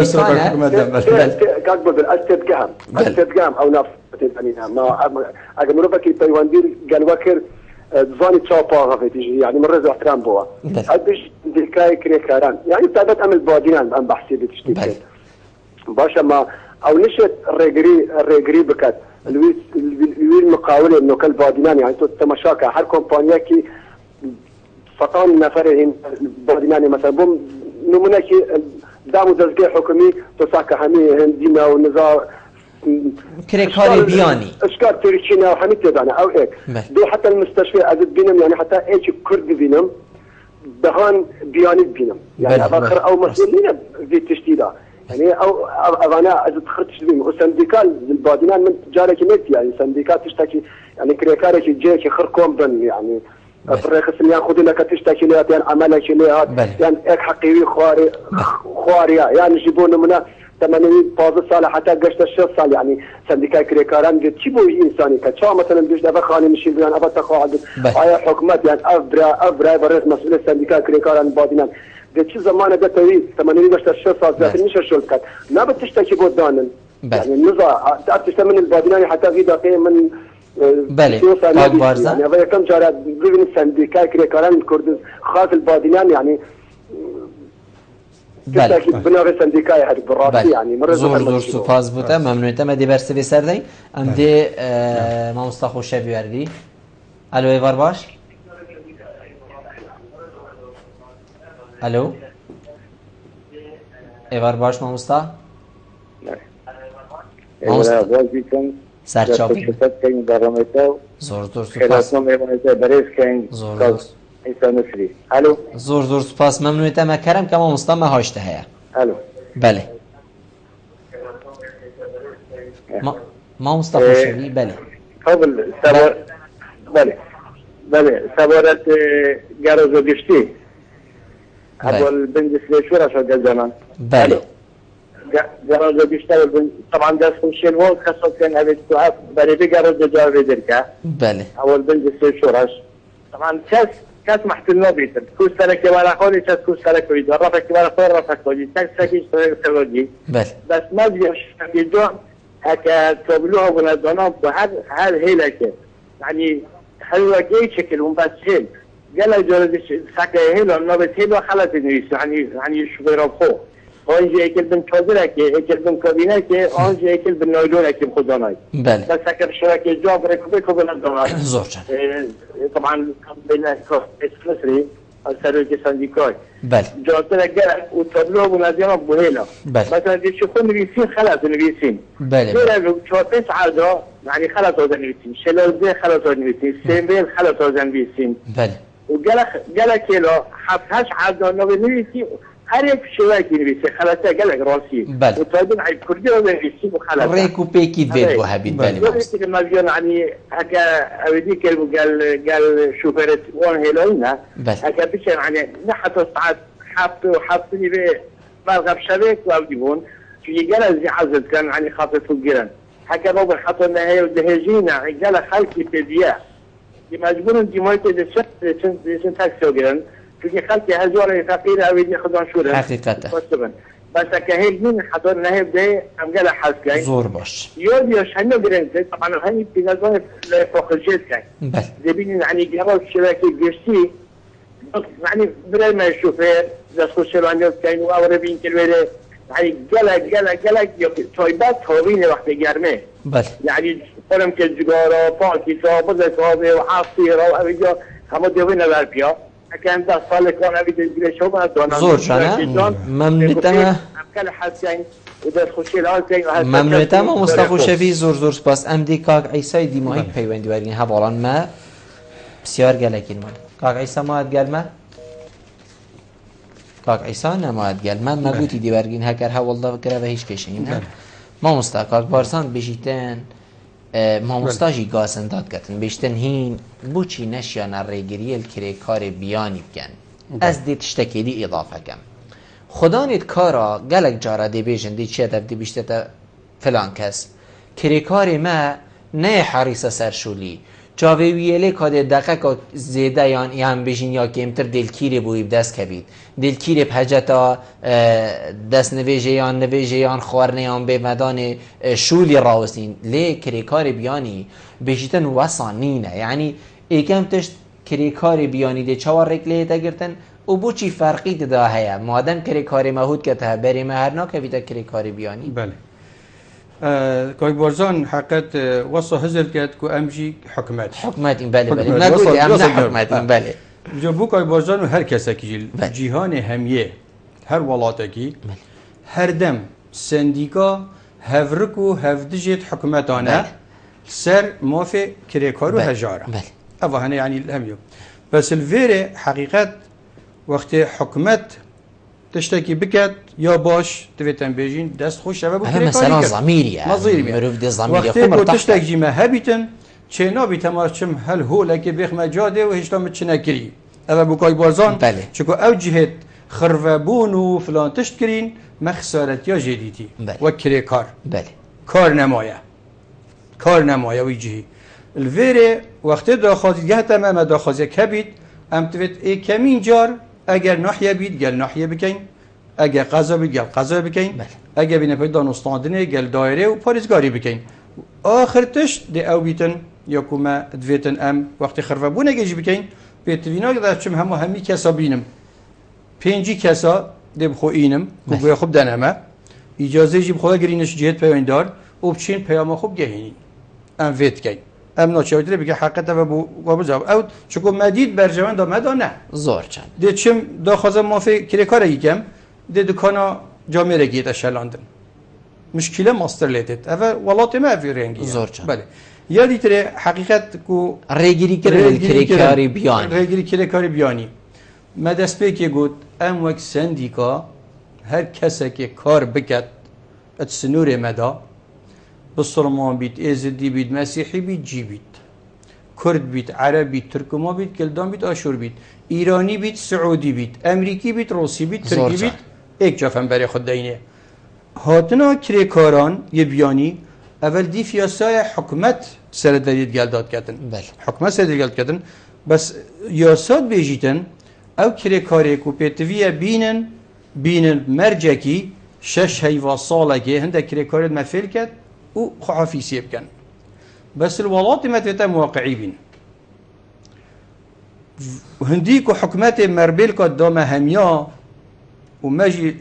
كاك بل استدقام او نفس يعني ما اگر مربكي تايواندير قال وكر زاني تشابا غفتي يعني من رزق احترام بوا ادش ديكاي كريكاران يعني تعبت عمل بادينان ام بحثي بتشتي باشا ما او نشت الريجري بكات الويل مقاوله انه كل بادينان يعني تو تماشاكا هر كومبانيا كي فطان نفرين بادينان مثلا بوم نمونه كي دامو دزگاه حكومي تو ساكا همي هندينا ونزار كريكاري بياني اشكال تركينا وحمي تبعنا او هيك دو حتى المستشفى ازد بينم يعني حتى ايش كرد بينم دهان بياني بينم يعني اخر او مسؤولين في تشتيدا يعني او انا اذا تخرجت بهم السنديكال البادينان من جارك ميت يعني سنديكات تشتكي يعني كريكارك جيك خركم بن يعني الرخص اللي ياخذ لك تشتكي لها يعني عملك لها يعني هيك حقيقي خواري يعني يجيبون منا 15 سال حتی گشت 6 سال یعنی سندیکای کریکاران دید چی بوی انسانی که چه مثلا دوش دفعه خانه نشین بیان ابد تقاعد آیا حکومت یعنی افرای برای مسئول سندیکای کریکاران بادینن دید چی زمان ده توی 80 گشت 6 سال زیادر میشه شد کرد نه به تشتکی بود دانن یعنی نزا تشت من البادینانی حتی غی دقیقه من بله آگ بارزان يعني هذا كم جارة بين السنديكات كريكاران الكرد خاص البادينان يعني بله بناء السنديكات هذه بالراسي يعني مرة زور سپاس بوده ممنونیتم ادی برسه سردین ام دی ما مصطفی شبی وردی الو ایوار باش الو ایوار باش ما مصطفی سرچاپی زور سپاس زور سپاس ممنونیتم کرم که ما مصطفی هاشته هیا الو بله ما مصطفی شبی بله قبل سوار بله سوارت گروزو گشتی اول بنجس ليشورا شو زمان بله جراز بیشتر طبعا دست خوشین و خاصه كان هذا السؤال بري جراز جواب ذلك بله اول بنجس شورش طبعا كاس محتل بيت كل سنه كمان اخوني كاس كل سنه كويس رافع كمان اخوي رافع كويس تاكسي سوي بله بس ما بيش بيدون هكا تبلوها ونادونا هذا هي لك يعني حلوه كي شكلهم بس هيل قال جوز ساكه هيل انه بس هيل خلت يعني شوفير فوق آنجا اکل بن چادره که اکل بن کابینه که آنجا اکل بن نایلونه که خدانای بله بس اگر شرکه جاب رکوبه که بلندانای زور جان طبعا بین اسمسری از سروی سندیکای بله جاتره گرد و تبلو و نزیانا بوهیلا بله مثلا دیشی خود نویسین خلط نویسین بله بله 4-5 عرضا يعني خلط هذا نویسین شلازه خلط هذا نویسین سیمبیل خلط هذا نویسین بله و گله کیلو 7-8 عرضا نویسین هر یک شوی که نویسه خلاصه گلگ راسی بله وتابين على كردي ولا نویسی وخلاص ريكو بيكي ديد بو هبيد بالي بس ما بيون يعني هكا اوديك قال شوفرت وان هيلوينا هكا بيش يعني نحط ساعات حاطني به مرغب شبك واوديبون في قال زي عزل كان يعني خاطف الجيران هكا بابا حطنا هي ودهجينا قال خالتي بديا مجبور دي مايته دي تاكسي وجيران في خالتي هزوره فقيره او ياخذون شورى حقيقه بس كهيل من حضر نهب ده ام قال حسكاي زور باش يوديش هنو برنت طبعا هني بنظام فوقجيت كاي بس دبين يعني جرب شبكه جشتي يعني بلا ما الشوفير دخل شلون كاين واوربين كلمه يعني قال تويبات هوين وقت جرمه بس يعني فرم كجوره باكي صوب هذا وعصيره وابيجا هم دوينا بالبيا كان ده صالح كان ابي تجي شو ما دونا زور جانا ممنونتم كل حسين وده خوشي لا كاين ممنونتم مصطفی شفی زور سپاس ام دی کاک عیسی دی ماهی پیوندی ورگین حوالان ما بسیار گلکین من کاک عیسی ماهد گل ما کاک عیسی نماهد گل من مگوتی دی ورگین هکر حوالده وکره و هیچ کشین ما مصطفی کاک بارسان بشیتن ما مستاجی گاسن داد کتن بیشتن هین بوچی نشیان ریگریل کری کار بیانی بکن از دی تشتکی دی اضافه کم خدا نیت کارا گلک جارا دی بیجن دی چه دی بیشتر تا فلان کس کری کاری ما نه حریص سرشولی جاوی ویله کاده دقیقا زیده یان بیشین یا کمتر دلکیری بویب دست کبید دلکیری بحجتا دست نویجه یان خوارنه یان به مدان شولی راوستین لی کریکار بیانی بیشتن وصانینه یعنی ایکم تشت کریکار بیانی ده چوار رکلیه تا گرتن و بو چی فرقی ده هیا مادم کریکار مهود که تا بری مهرنا که بیتا کریکار بیانی بله كوي بورزان حقت وصو هزل كات كو امجي حكمات این بله نقول امنا حكمات این بله جابو كوي بورزان هر كسا كي جيهان هميه هر ولاتكي هر دم سنديكا هفركو هفدجت حكمتانا سر موافق كريكارو هجاره افا هنا يعني الهميو بس الفيري حقيقه وقت حكمت تشتكي بكت يا باش تفيتن بيجين دست خوش شباب وكريكاري مثلا ضميري مروف دي ضميري وقتی کو تشتكي جيما هبيتن چنا بيتماشم هل هو لك بيخ مجاده و هشتام چنكري اما بوكاي بارزان بله چكو او جهت خرفبون و فلان تشت کرین ما خسارت یا جدیدی و کری کار کار نمایه ویجی الویره وقتی داخوازی گه تمام داخوازی کبید ام توید ای کمین جار اگر ناحیه بید گل ناحیه بکن اگر قضا بید گل قضا بکن اگر بینه پید دانستاندنه گل دایره و پارزگاری بکن آخر تشت دی او بیتن یا کما دویتن ام وقتی خرفبونه گیج بکن بیتوینا که چم همی کسا بینم 5 کسا دی بخو اینم بگوی خوب دنمه اجازه جیب خدا گرینش جهت پیوندار و بچین پیام خوب گهینی ام ویت کن ام ناچارتی بگه حقیقت و بو جواب او چون مدید برجوان دا مدانه زور چند دی چم دا خازم مافی کلی کار یکم دی دکانا جامعه رگیت اشلاندن مشکل ماستر لیتت اول ولات ما فی رنگی زور چند بله یادی تره حقیقت کو ریگیری کاری بیانی ریگیری کاری بیانی مدرس که گفت ام وقت سندیکا هر کسی که کار بکد ات سنور مدا بسلمان بیت ازدی بیت مسیحی بیت جی بیت کرد بیت عرب بیت ترکما بیت کلدان بیت آشور بیت ایرانی بیت سعودی بیت امریکی بیت روسی بیت ترکی بیت یک جافن برای خود دینه هاتنا کریکاران یه بیانی اول دی فیاسای حکمت سردارید گلداد کردن حکمت سردارید گلداد کردن بس یاساد بیجیتن او کریکاری کو پیتویه بینن مرجکی 6 هیوا ساله که هنده کریکارید مفعل کرد و خحافیسی بکن بس الولات متوتا مواقعی بین هندی کو حکمت مربل که دام همیا و مجی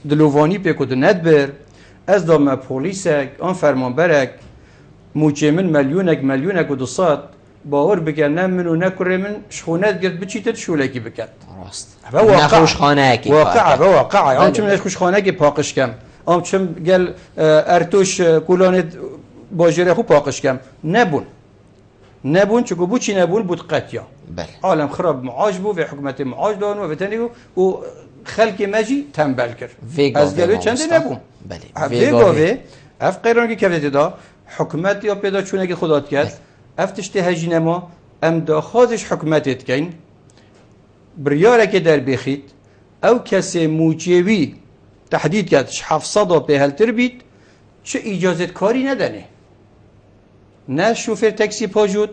دلووانی پیکود ندبر از دام پولیسک آن فرمانبرک موچه من ملیونک و دوصد باور بکن نه منو نکره من شخونت گرد بچیتت شولکی بکن راست نخوش خانه کی واقعه آم چم نخوش خانه کی پاکش کم آم چم گل ارتوش کولانت باجره خوب پاکش کم نبون چکو بوچی نبون بود قطیا عالم خراب معاش بو و حکومت معاش دان و وطنی و خلق مجی تنبل کرد از گلوی چنده نبون ویگاوه اف قیران که کفته دا حکومت یا پیدا چونه که خدات کرد افتشته هجینه ما ام داخوازش حکومتت کن بریاره که در بخید او کسی موجوی تحدید کرد 700 به هلتر بید چه اجازت کاری ندنه نه شوفر تاکسی پاجود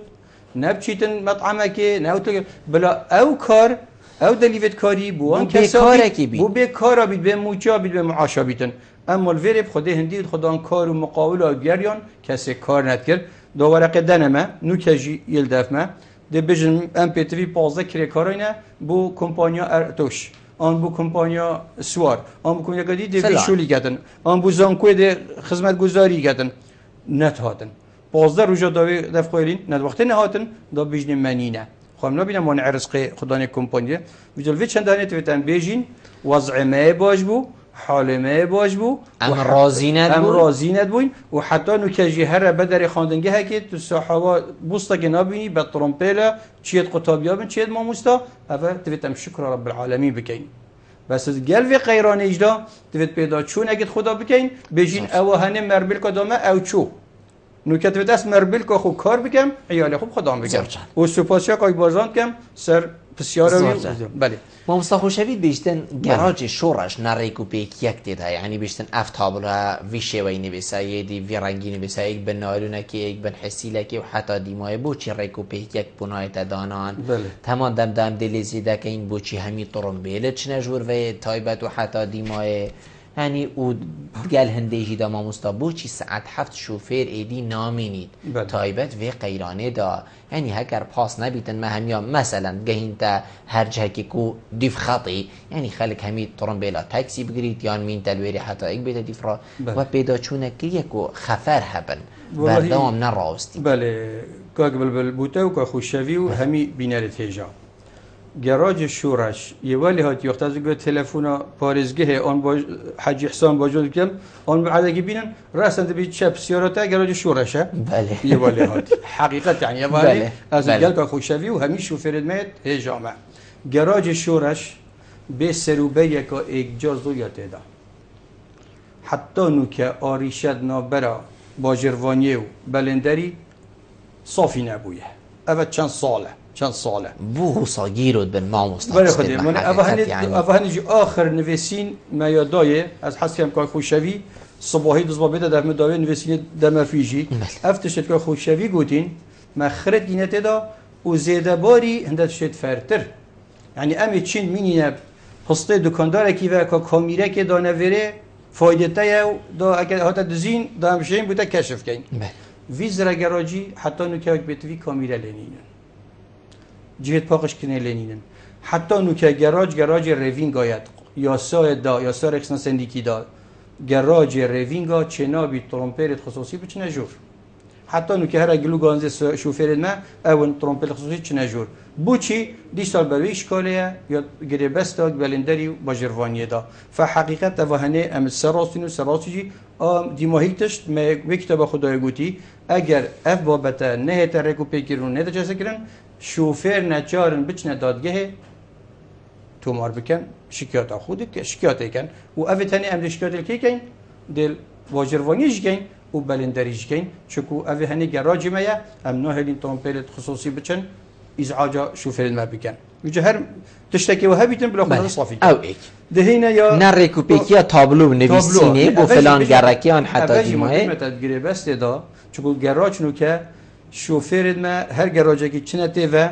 نه بچیتن مطعمه که نه بلا او کار او دلیوت کاری بوان کسی بو به کارا بید به موجا بید به معاشا بیدن اما الویرب خوده هندید خودان کار و مقاول و گریان کسی کار ندکرد دو ورقه دنمه نو کجی یلدفمه ده بجن ام پی تی وی 15 کریکارینه بو کمپانیا ارتوش آن بو کمپانیا سوار آن بو کمپانیا گدی ده ویشولی کردن آن بو زانکوی ده خدمت گزاری کردن نت هاتن 15 روزا داوی دفقویلین ند وقتی نهاتن دا بجن منینه خواهم نبینم من عرض خدای کمپانیا ویدال وی چند دانه تویتن بیجین وضع ما باش بو حال ما باش بو ام رازی ندبوین و حتی نکجی هر بدر خواندنگه هکی تو صحابا بوستا که نبینی به ترامپیلا چیت قطابیا بین چیت ماموستا اول تویتم شکر رب العالمین بکین بس از گلوی قیران اجدا تویت پیدا چون اگه خدا بکین بیجین اوهنه مربل کدامه او چو نوکت به دست مربل که خوب کار بکم عیال خوب خدام بکم و سپاسیا که بازاند کم سر بسیار بله ما مستخوشوید بیشتن گراج شورش نریکو پیک یک دیده یعنی بیشتن افتابلا ویشه وی نویسه یه دی وی رنگی نویسه یک بن نایلونکی یک بن حسیلکی و حتی دیمای بوچی ریکو پیک یک بنایت دانان تمام دم دلیزی ده که این بوچی همی طرمبیله چه نجور و تایبت و حتی دیمای یعنی او گل هندیجی دا ما مستابو چی ساعت 7 شوفر ایدی نامینید تایبت و قیرانه دا یعنی هکر پاس نبیتن ما همیا مثلا گهین تا هر جه که کو دیف خطی یعنی خلق همی ترمبیلا تاکسی بگیرید یان مین تلویری حتی ایک بیت دیف را و پیدا چونه که یکو خفر هبن بردام نراستی بله که قبل بوته و که خوشوی و همی بینرت هجا گراج شورش یه ولی هات یختاز گفت تلفن پارزگه آن با حاجی حسان باجود کم آن بعدی بینن راسند بی چپ سیارته گراج شورشه بله یه ولی هات حقیقت یعنی یه ولی از گل که خوشوی و همی شوفرد میت هجامه گراج شورش به سروبه یک اجاز دو یاته دا حتی نو که آریشد نابرا باجروانی و بلندری صافی نبویه اول چند ساله چند ساله بو صغيرود بن ما مستقبل بله خودی من اوهانی جو آخر نویسین ما یادایه از حسیم که خوشوی صباحی دو زبابه در مداوی نویسین دم فیجی افتشت که خوشوی گوتین ما خرد گینته دا و زیده باری هندت شد فرتر یعنی امی چین مینینه هسته دکاندار کی و که کامیره که دانوره فایده تایو دا اگر هات دزین دا همشین بوده کشف کن ویز را گراجی حتی نکه بتوی کامیره لینینن جهت پاکش کنه لینینن حتی نکه گراج روینگ آید یا سا رخصنا سندیکی دا گراج روینگا چنا بی ترومپرت خصوصی بچنه جور حتی نکه هر گلو گانزه شوفر ما اون ترومپت خصوصی چنه جور بوچی دیشتال برویش کالیه یا گریبستا بلندری باجروانیه دا فحقیقت وهنه ام سراسین و سراسیجی دیماهیتش مکتب خدای گوتی اگر اف بابتا نه ترکو پیگیرون نه تجسه کرن شوفر نچارن بچنه دادگه تومار بکن شکایت خودت که شکایت کن و افتنی ام شکایت کی کن دل واجروانیش کن و بلندریش کن چکو اوه هنی گراج مایا ام نه هلین ترومپت خصوصی بچن ازعاج شوفر ما بکن وجه هر تشتكي وهابيتن بلا خلاص صافي او ايك دهينا يا نريكو بيكيا تابلو نويسيني بو فلان جراكيان حتى ديماي تدگیره بس دا چکو گراج نو که شوفر ما هر گراجه کی چنته و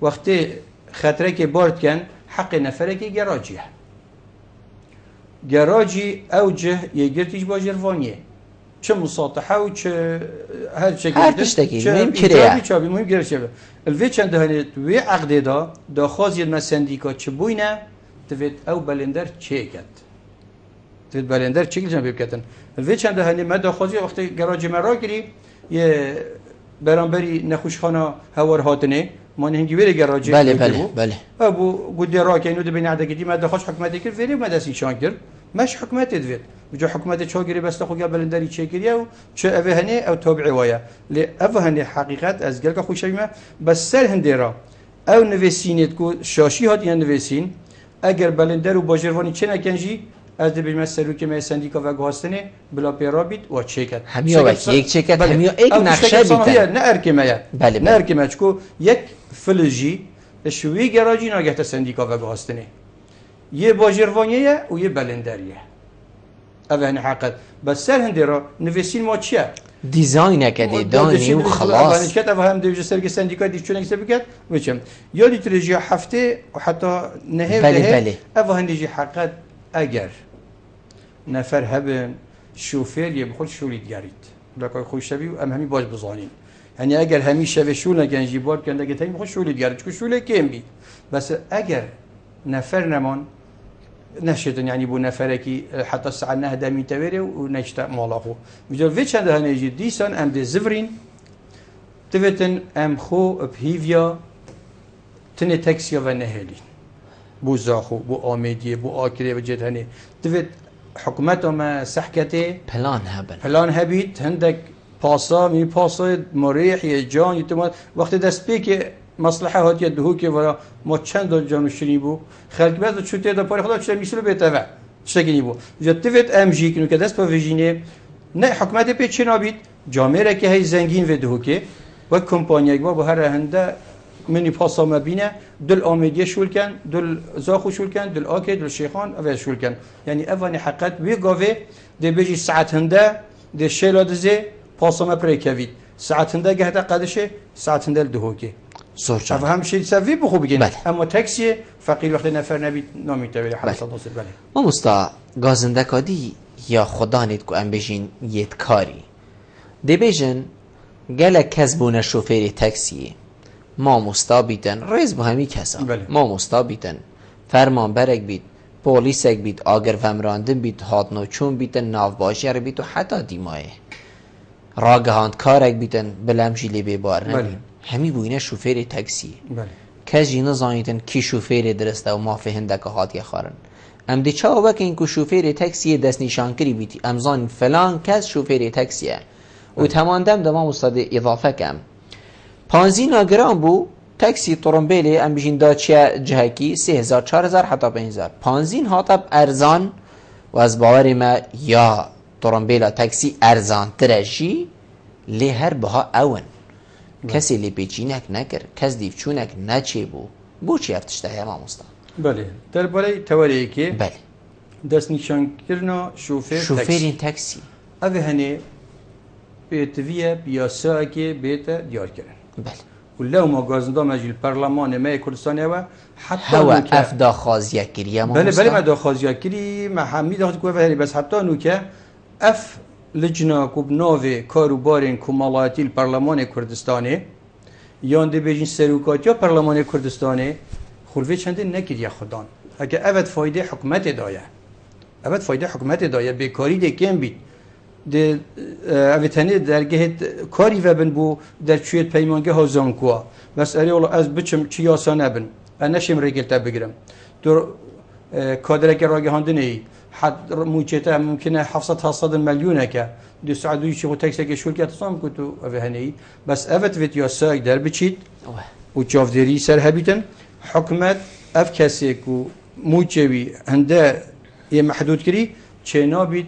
وقتی خطره که بارد کن حق نفره کی گراجیه گراجی اوجه یگرتیج باجروانیه چه مساطحه و چه هر چه هر تشتكي مهم كريا چابي مهم گرشه الوی چند هنه وی عقد دا خاص ید سندیکا چه بوینه توید او بلندر چه کد توید بلندر چه کل جنبه بکتن الوی چند هنه ما دا خاصی وقتی گراج مرا گری یه برانبری نخوشخانه هوار هاتنه ما نهنگی ویره گراجی بله ابو گودی را که اینو دو بین عدگی دی ما دا خوش حکمتی کرد ویره ما دستی شان کرد مش حکمتی دوید بجا حکومت چاگری بسته خوگه بلندری چه کریه و چه اوهنه او تابعی وایا لی اوهنه حقیقت از گلگا خوشی ما بس سر هنده را او نویسینید که شاشی هات یا نویسین اگر بلندر و باجروانی چه نکنجی از دبیر مسئلو که می سندیکا و گاستنه بلا پیرا بید و چه کد همیا وقت یک چه کد همیا یک نقشه بیتن نه ارکمه بله نه ارکمه چکو یک فلجی شوی گراجی ناگهت سندیکا و گاستنه یه باجروانیه و یه بلندریه اوه حقیقت بس سر هنده را نویسین ما چیه؟ دیزاین کدی دانی و خلاص اوه کت اوه هم دیوجه سرگی سندیکا دی چونه کسی بکد وچم یادی ترجی هفته و حتی نهه بله اوه هندیجی حقیقت اگر نفر هبن شوفر یه بخود شولید گرید لکه خوش شوی و ام همی باج بزانین یعنی اگر همی شوی شول نگنجی بار کنده گه تایی بخود شولید گرید چکو شوله کم بید بس اگر نفر نمان نشدن يعني بو نفركي حتى الساعة نهدا من تويري ونجتا مالاخو بجال في چند هنجي ديسان ام دي زفرين تفتن ام خو بهيفيا تنه تاكسيا و نهلين بو زاخو بو آميدية بو آكري و جد هني تفت حكومتا ما سحكتي پلان هبيت هندك پاسا می پاسا مريح يجان يتمات وقت دست بيكي مصلحه هاتیه دهو که ورا ما چند جانشینی بو خلق بعد چوته دا پاره خدا چه میسلو بهتره چگینی بو جتوت ام جی کنو که دست په ویژینه نه حکومت په چنابید جامعه که هی زنگین و دهو که و کمپانی با هر هنده منی پاسا مبینه دل آمیدیه شول کن دل زاخو شول کن دل آکه دل شیخان او شول کن یعنی اوانی حقیقت وی گاوه ده بجی ساعت هنده ده شلادزه پاسا مپریکوید ساعت هنده گهتا قدشه ساعت هنده دهو که زورجان افهم شيء سوي بخو بگین اما تاکسی فقیر وقت نفر نبید نمیتونه حالت ناصر بله ما مستا گازنده کادی یا خدا نید کو ام بجین یت کاری دی بجن گله کسبونه شوفر تاکسی ما مستا بیتن رئیس به همی کسا ما مستا بیتن فرمان برگ بید پلیسک بید آگر فمراندن بید هاتنو چون بیتن ناو باشر بید و حتی دیمایه راگهاند کارک بیتن بلمشی لی بیبار نبید همی بوینه شوفر تاکسی کسی نزانیدن کی شوفر درسته و ما فهنده که هاتی خارن ام دی چاو بک این که شوفر تاکسی دست نشان کری بیتی امزان فلان کس شوفر تاکسیه و تماندم دما مستاد اضافه کم 15 گرم بو تاکسی ترمبیلی ام بجین داچیا جهکی 3000 4000 حتی 5000 15 هاتب ارزان و از باور ما یا ترمبیلا تاکسی ارزان ترشی لی هر بها اون کسی لی پیچینک نکر کس دیو چونک نچی بو چی افتشته هیا ماموستا بله درباره تواری که بله دست نشان کردن شوفیرین تاکسی اوه هنه بیتویه بیاسا که بیت دیار کردن بله ولو ما گازنده مجلس پارلمان ما کردستان و حتی هوا افدا خازیا کریه ماموستا بله ما خازیا کری ما حمید داشت کوه هنی بس حتی نوکه اف لجنه کوبناوی کاروبارین کمالاتی پارلمان کردستانی یان دی بیشین سروکاتی پارلمان کردستانی خلوی چنده نکریا خدان اگه اول فایده حکومت دایه اول فایده حکومت دایه بیکاری دی کم بید د اوتنی درگه کاری و بن بو در چویت پیمانگه ها زانکوا بس اری والله از بچم چی آسانه بن انشم رگلتا بگیرم دور کادر که راگه هندنی حد موجته ممکنه 700 میلیونه که دو سعودی چی تاکسی که شول که تصام کتو اوه هنی بس اوت ویدیو ساگ در بچید و جافدری سر هبیتن حکومت اف کسی کو موجوی هنده یه محدود کری چه نابید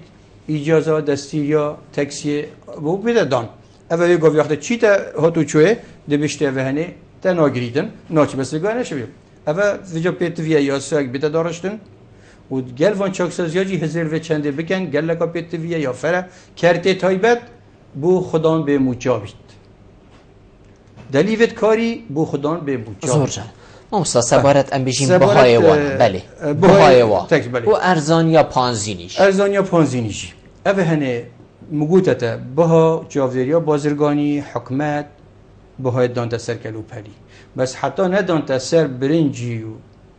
اجازه دستیریا تاکسی بو بده دان اولی گفت وقتی چی تا هاتو چوه دبشته وهنه تا ناگریدن ناچ بس بگانه شویم اول ویجا پیتویا یا ساگ بده دارشتن و گل وان چاکسازیاجی هزار و چنده بکن گل لگا پیتویا یا فره کرته تایبت بو خدان به مجابید دلیوت کاری بو خدان به مجابید زور جان ماموستا سبارت ام بیشیم بهای وان بله بهای وان و ارزانیا پانزینیش ارزانیا پانزینیش اوه هنه مگوتته بها جاودریا بازرگانی حکمت بهای دانت سر کلو پری بس حتی ندانت سر برنجی و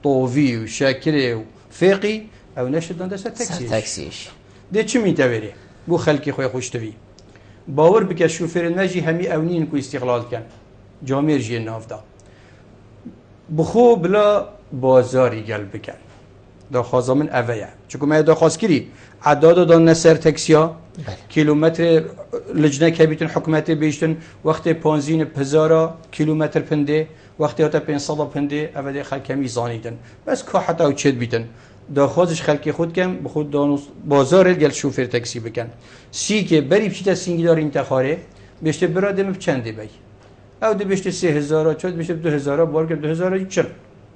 طووی و شاکره و فقی او نشد دانت سر تاکسیش ده چی میتوری بو خلکی خوی خوشتوی باور بکه شوفر نجی همی اونین کو استقلال کن جامعه جی نافدا بخو بلا بازاری گل بکن دا خازامن اویا چون ما دا خواست کری عداد دان نسر تاکسیا کیلومتر لجنه که بیتن حکومت بیشتن وقت 15,000 کیلومتر پنده وقتی هاتا 500 پنده اولی خلک همی زانیدن بس که حتی او چید بیتن دا خوازش خلکی خود کم بخود دانوس بازار گل شوفر تاکسی بکن سی که بری بچیتا سینگی دار انتخاره بیشتر برادم بچنده بی او دی بیشتر 3,000 چود بیشتر 2,000 بار که 2,040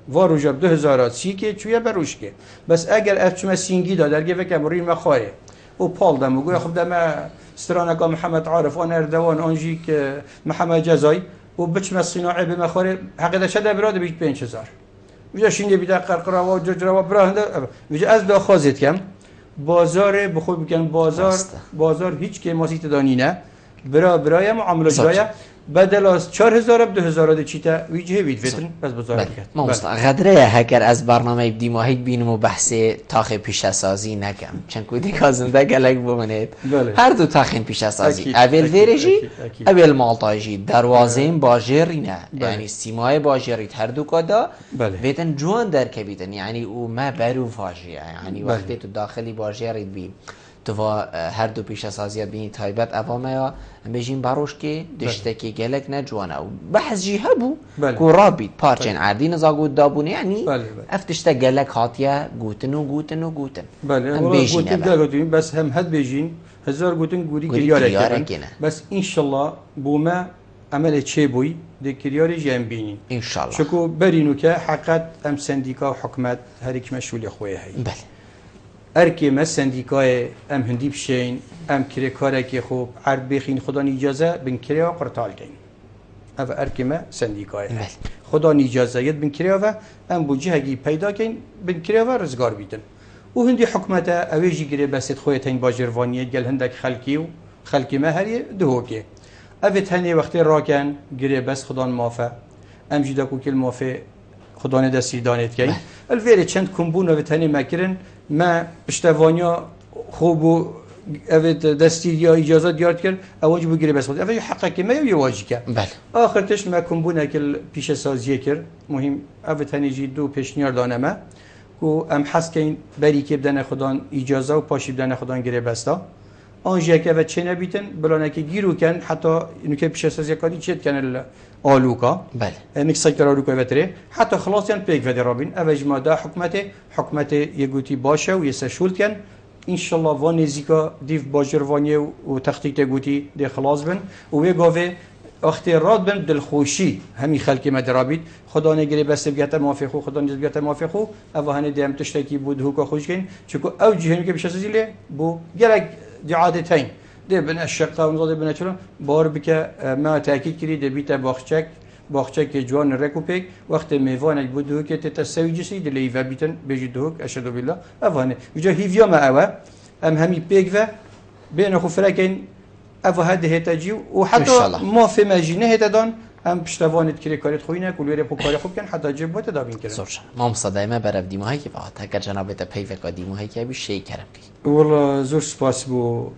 وارو جاب 2000 سی که چویا بروش که بس اگر افچما سینگی دا درگه وکم روی مخاره و پال دم وگویا خب دم استرانکا محمد عارف آن اردوان آنجی که محمد جزای و بچما صناعه به مخاره حقیقتا شده براد بیش 5000 وجا شینگه بیدا قرقرا و ججرا و براهنده وجا از دا خازت کم بازار بخود بکن بازار هیچ که ماسیت دانی نه برای معامله جای بدل از 4,000 به 2,000 چیتا ویجه بید فتن بس بازار کرد. ماموستا غدره هکر از برنامه دیماهی بینم و بحث تاخ پیش سازی نکم چون کودی کازنده گلک بمانید هر دو تاخین پیش سازی اول ویرجی اول مالتاجی دروازه باجری نه یعنی سیمای باجری هر دو کدا ویتن جوان در کبیتن یعنی او ما برو فاجیه یعنی وقتی تو داخلی باجری بی تو هر دو پیش سازی بینی تایبت اوامه یا بیشین باروش که دشته که گلک نجوانه و بحث جیه بو که رابید پارچین عردی نزاگود دابونه یعنی افتشته گلک هاتیه گوتن و گوتن و گوتن بله هم بیشینه بس هم هد بیشین هزار گوتن گوری کریاره کنه بس انشالله بوما عمل چه بوی ده کریاری جیم بینین انشالله شکو برینو که حقیقت ام سندیکا و حکمت هر یک مشغول خویه هی بله ارکی ما سندیکای ام هندی بشین ام کری کاره که خوب عرب بخین خدا اجازه بن کری و قرطال کن اف ارکی ما سندیکای خدا اجازه ید بن کری و ام بوجه هگی پیدا کن بن کری و رزگار بیدن و هندی حکمت اویجی گری بسید خویت هنگ باجروانیت گل هندک خلکی و خلکی ما هری دهوکه اوید هنی وقتی راکن گری بس خدا مافه ام جدا کو کل مافه خدا ندستی دانید کن الویری چند کمبون اوید هنی مکرن ما پشتوانیا خوب و اوید دستی یا اجازه دیارت کرد اواجی بگیری بس خود اوید حقا که ما یا واجی کرد آخرتش ما کمبونه که پیش سازیه کرد مهم اوید هنیجی دو پیشنیار دانه ما که ام حس که این بری که بدن خودان اجازه و پاشی بدن خودان گیری بستا آنجا که اوید چه نبیتن بلانه که گیرو کن حتی اینو که پیش سازیه کردی چید کن آلوکا مکسای کار آلوکا وتره حتی خلاص یان پیک وده رابین اوج ماده حکمت یگوتی باشه و یسشول کن ان شاء الله وان نزیکا دیو باجروانی و تخطیط گوتی ده خلاص بن و یگاوه وقتی راد بن دلخوشی همی خلق مدرابید خدا نگری بس بگت موافقو خدا نجز بگت موافقو او هنه دیم تشتکی بود هوکا خوش کن چکو او جهنمی که بشه زیله بو گرگ عادتين ده بن الشقة ونضاد بن أشرا بار بك ما تأكيد كري ده بيتا باخشك جوان ركوبيك وقت ميفانك بدو كي تتسوي جسي ده ليفا بيتن بيجدوك أشهد بالله أفاني وجا هيفيا ما أوا أم همي بيك فا بين أخو فراكين أفا هذا هتجيو وحتى ما في ماجينه هتدان هم پشتوانت کری کارت خوینه کلوری پو کاری خوب کن حتی جب بوده دابین کرد. زورش. ما مصدقه برای دیماهایی که فقط اگر جناب تا پیوک دیماهایی که بیش شی کردم کی. والله زور سپاس بو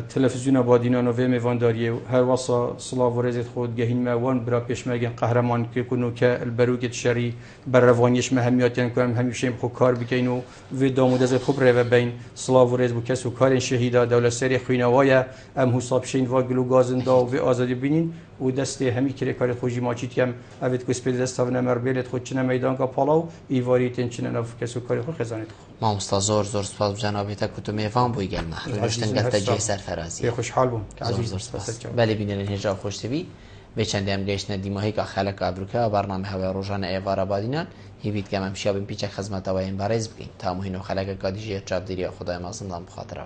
تلفزیون بادینان و میوانداریه هر واسه صلاح و رزق خود جهین موان برا پیش مگن قهرمان که کنو که البروجت شری بر روانیش مهمیاتن که هم همیشه خو کار بکنو و دامود از خوب رو بین صلاح و رزق بو کسو کار شهیدا دولت سری خوینوایه هم حساب شین و گلو گازندا و آزادی بینین و دست همی کری کار خوشی ماچیت کم اوید کو اسپید دست و نمر بیلت خود چنه میدان کا پالاو ایواری تن چنه نف کسو کار خود خزانت ما مستزور زور سپاس جناب تا کتو میوان بوی گل مهر روشتن گفت جه سرفرازی خوشحال بوم زور سپاس ولی بینن هجا خوش تبی به چند هم گشت ندیماهی که خلق ابروکا برنامه هوا روزانه ایوارا بادینان هیوید که ممشیا بین پیچ خدمت و این بارز بگین تا مهینو خلق کادیجی چابدیری خدای مازندان بخاطره